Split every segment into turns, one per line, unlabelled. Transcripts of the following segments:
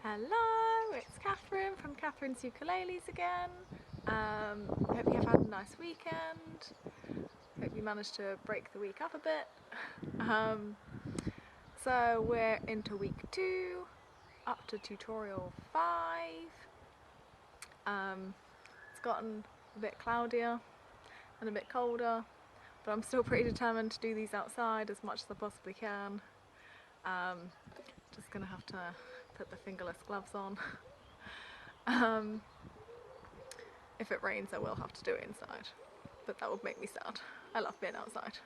Hello, it's Kathryn from Kathryn's Ukuleles again. Hope you have had a nice weekend. Hope you managed to break the week up a bit. So we're into week 2, up to tutorial 5. It's gotten a bit cloudier and a bit colder, but I'm still pretty determined to do these outside as much as I possibly can. Just gonna have to put the fingerless gloves on. If it rains I will have to do it inside, but that would make me sad. I love being outside.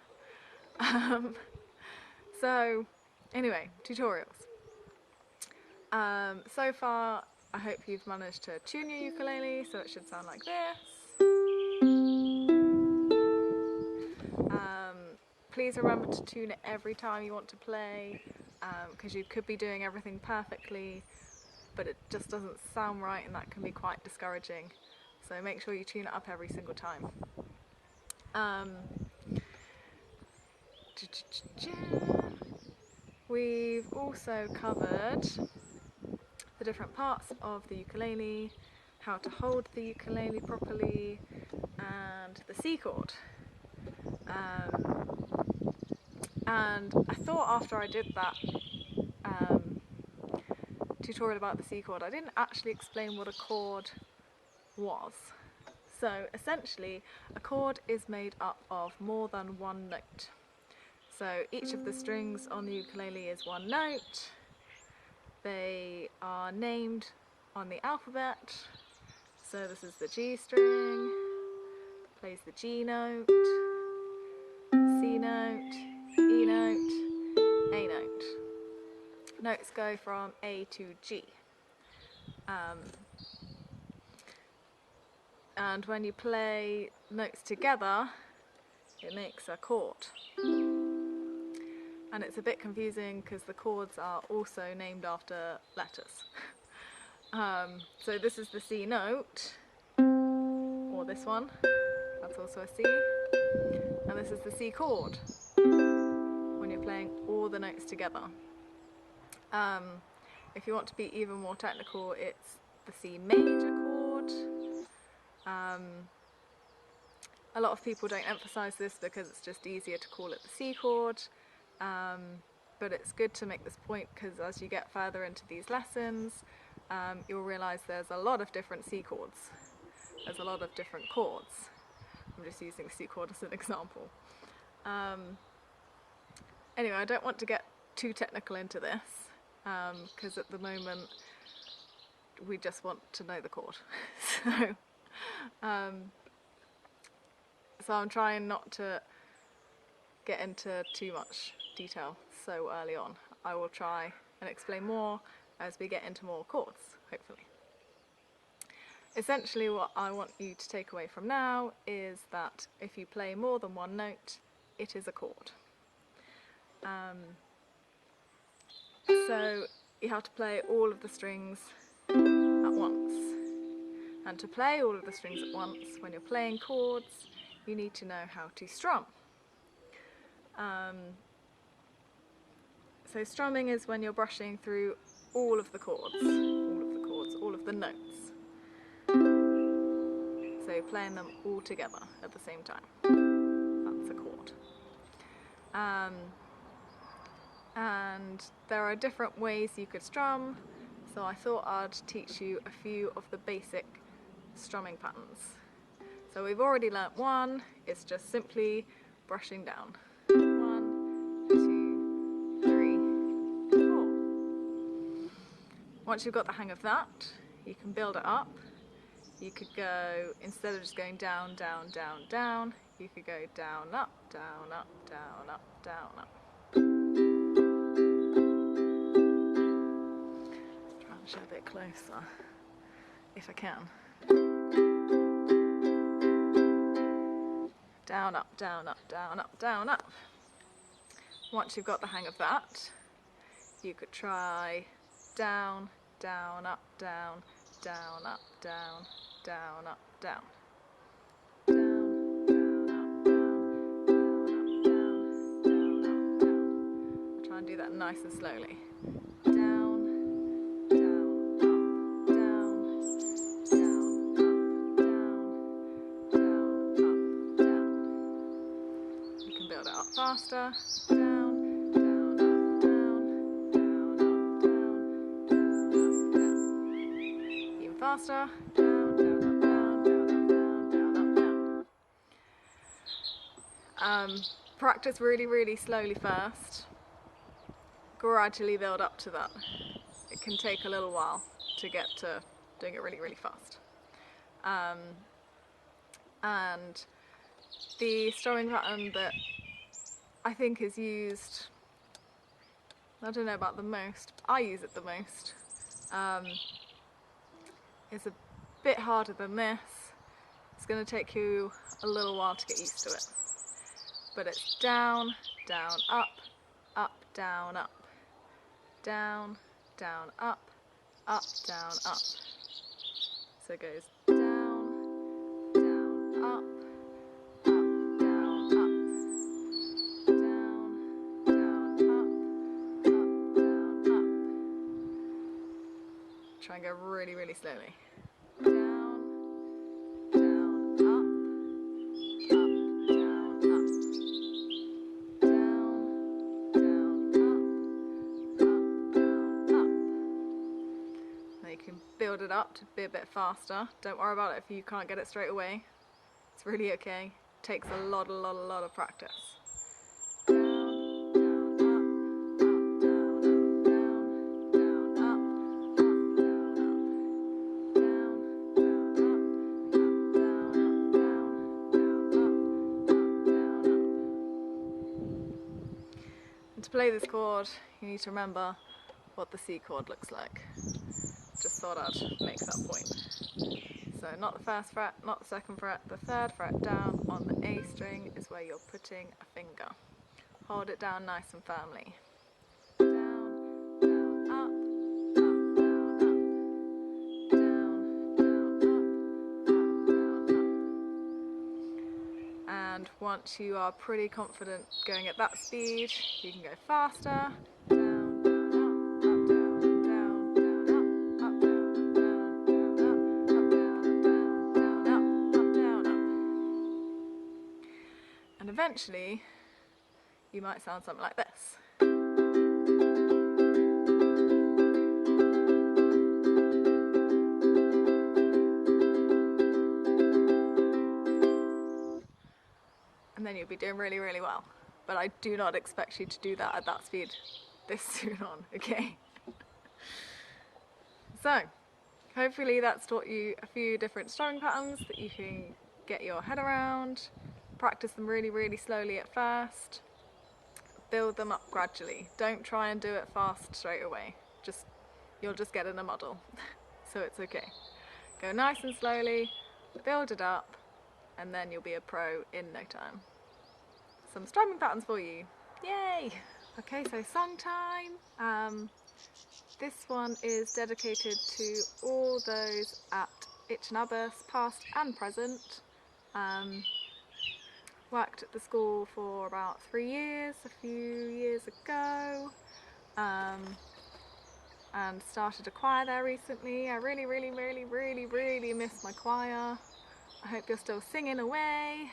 So anyway, tutorials. So far I hope you've managed to tune your ukulele, so it should sound like this. Please remember to tune it every time you want to play, because you could be doing everything perfectly but it just doesn't sound right, and that can be quite discouraging. So make sure you tune it up every single time. We've also covered the different parts of the ukulele, how to hold the ukulele properly, and the C chord. And I thought after I did that tutorial about the C chord, I didn't actually explain what a chord was. So essentially a chord is made up of more than one note. So each of the strings on the ukulele is one note. They are named on the alphabet. So this is the G string, plays the G note, C note, E note, A note. Notes go from A to G. And when you play notes together, it makes a chord. And it's a bit confusing because the chords are also named after letters. So this is the C note, or this one, that's also a C, and this is the C chord when you're playing all the notes together. If you want to be even more technical, it's the C major chord. A lot of people don't emphasize this because it's just easier to call it the C chord, but it's good to make this point because as you get further into these lessons, you'll realize there's a lot of different C chords. There's a lot of different chords. I'm just using C chord as an example. Anyway, I don't want to get too technical into this because at the moment we just want to know the chord. So I'm trying not to get into too much detail so early on. I will try and explain more as we get into more chords, hopefully. Essentially what I want you to take away from now is that if you play more than one note, it is a chord. So you have to play all of the strings at once. And to play all of the strings at once, when you're playing chords, you need to know how to strum. So strumming is when you're brushing through all of the chords, all of the notes. So playing them all together at the same time. That's a chord. And there are different ways you could strum, so I thought I'd teach you a few of the basic strumming patterns. So we've already learnt one, it's just simply brushing down. 1, 2, 3, 4. Once you've got the hang of that, you can build it up. You could go, instead of just going down, down, down, down, you could go down, up, down, up, down, up, down, up. Try and show a bit closer, if I can. Down, up, down, up, down, up, down, up. Once you've got the hang of that, you could try down, down, up, down, down, up, down, down, up, down. I'll try and do that nice and slowly. Down, down, faster. Down, down, up, down, down, up, down, down, up, down. Even faster. Down, down, up, down, down, up, down, down, up, down. Practice really, really slowly first. Gradually build up to that. It can take a little while to get to doing it really, really fast. And the strumming pattern that I think is used, I don't know about the most, but I use it the most, is a bit harder than this. It's going to take you a little while to get used to it. But it's down, down, up, up, down, up, down, down, up, down, up. So it goes down, down, up, down, up, down, down, up, down, up. Try and go really, really slowly. Down, down, up, down, up, down, down, up. Now you can build it up to be a bit faster. Don't worry about it if you can't get it straight away. It's really okay. It takes a lot of practice. And to play this chord, you need to remember what the C chord looks like. Just thought I'd make that point. So not the first fret, not the second fret, the third fret down on the A string is where you're putting a finger. Hold it down nice and firmly. Down, down, up, down, up, down, up, down, up. And once you are pretty confident going at that speed, you can go faster. And eventually, you might sound something like this. And then you'll be doing really, really well. But I do not expect you to do that at that speed this soon on, okay? So, hopefully that's taught you a few different strumming patterns that you can get your head around. Practice them really, really slowly at first. Build them up gradually. Don't try and do it fast straight away. You'll just get in a muddle. So it's okay. Go nice and slowly, build it up, and then you'll be a pro in no time. Some strumming patterns for you. Yay! Okay, so song time. This one is dedicated to all those at Itchen Abbas, past and present. Worked at the school for about 3 years, a few years ago, and started a choir there recently. I really, really, really, really, really miss my choir. I hope you're still singing away.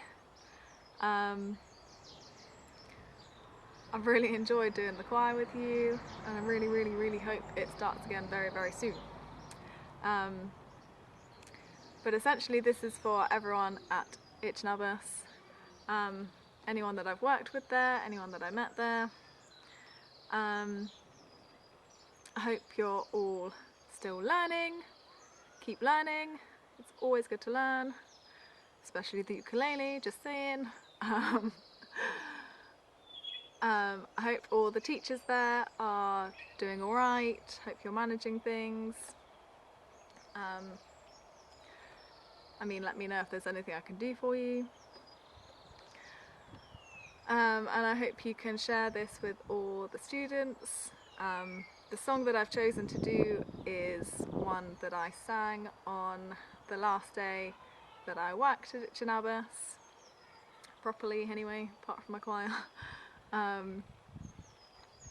I've really enjoyed doing the choir with you, and I really, really, really hope it starts again very, very soon. But essentially this is for everyone at Itchen Abbas. Anyone that I've worked with there, anyone that I met there. I hope you're all still learning. Keep learning. It's always good to learn, especially the ukulele, just saying. I hope all the teachers there are doing alright. Hope you're managing things. I mean, let me know if there's anything I can do for you. And I hope you can share this with all the students. The song that I've chosen to do is one that I sang on the last day that I worked at Itchen Abbas, properly anyway, apart from my choir.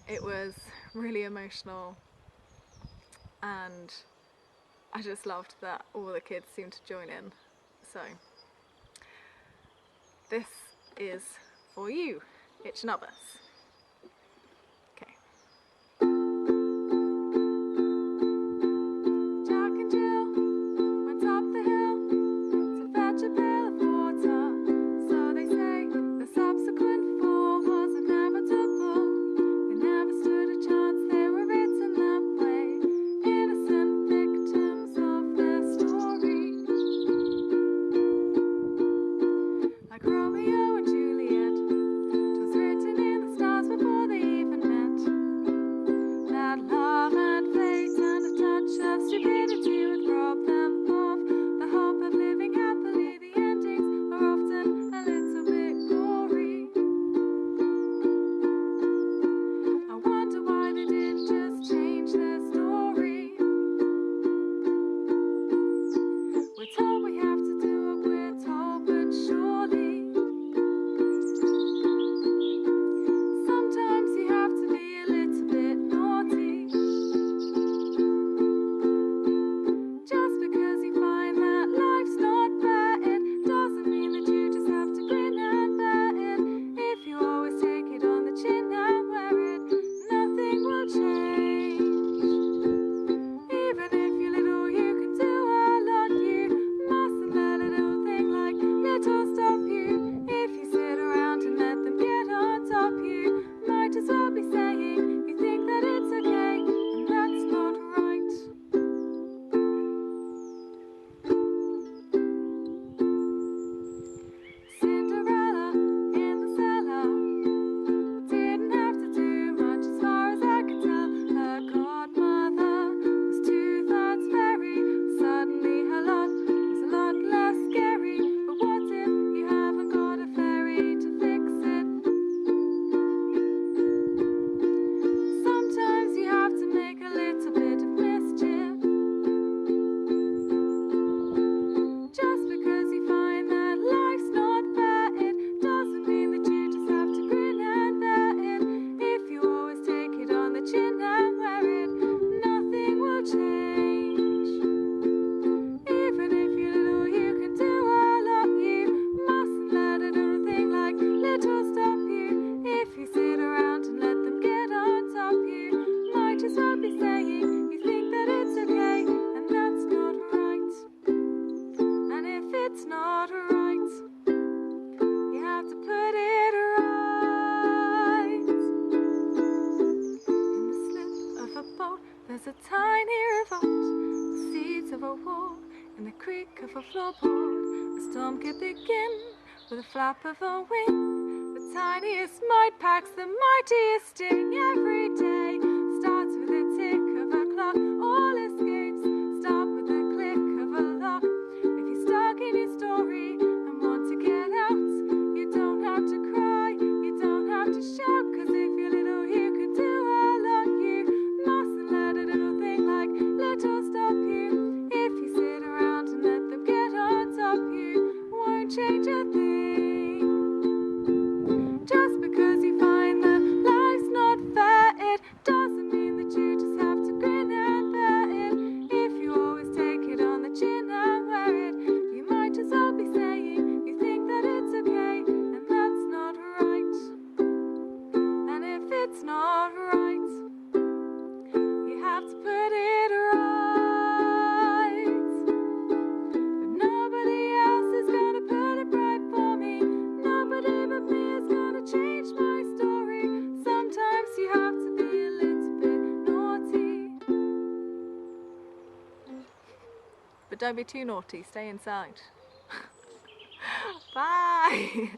It was really emotional, and I just loved that all the kids seemed to join in. So this is for you. Itchen Abbas. Jack and Jill went up the hill to fetch a pail of water. So they say the subsequent fall was inevitable. They never stood a chance, they were written that way. Innocent victims of their story. Like Romeo and Juliet, 'twas written in the stars before they even met. That love and fate and a touch of stupidity would rob them of the hope of living happily. The endings are often a little bit gory. I wonder why they didn't just change their story. We're told we have to do what we're told, but surely sometimes you have to be a little bit naughty. Just because you find that life's not fair, it doesn't mean that you just have to grin and bear it. If you always take it on the chin and wear it, nothing will change. Even if you're little, you can do a lot. You mustn't let a little thing like little stop you. If you sit around and let them get on top, you might as well be saying you think that it's okay, and that's not right. Cinderella in the cellar didn't have to do much as far as I could tell. Her godmother was 2/3 fairy. Suddenly her lot was a lot less scary. But what if you haven't got a fairy to fix it? Sometimes you have to make a little bit of mischief. Just because you find that life's not fair, it doesn't mean that you just have to grin and bear it. If you always take it on the chin and wear it, nothing will change. Even if you're little, you can do a lot. You mustn't let a little thing like little stop you. If you sit around and let them get on top, you might as well be saying you think that it's okay, and that's not right. And if it's not right, you have to put it right. In the slip of a boat, there's a tiny revolt, the seeds of a war in the creak of a floorboard. A storm could begin with a flap of a wing. The tiniest mite packs the mightiest sting. Every day starts with a tick of a clock. All escapes start with a click of a lock. If you're stuck in your story and want to get out, you don't have to cry, you don't have to shout. 'Cause if you're little, you can do a lot. You mustn't let a little thing like little stop you. If you sit around and let them get on top, you won't change a thing. Just because you find that life's not fair, it doesn't mean that you just have to grin and bear it. If you always take it on the chin and wear it, you might as well be saying you think that it's okay, and that's not right. And if it's not right, you have to put it right. But nobody else is gonna put it right for me. Nobody but me is gonna change my story. Sometimes you have to be a little bit naughty. But don't be too naughty, stay inside. Bye!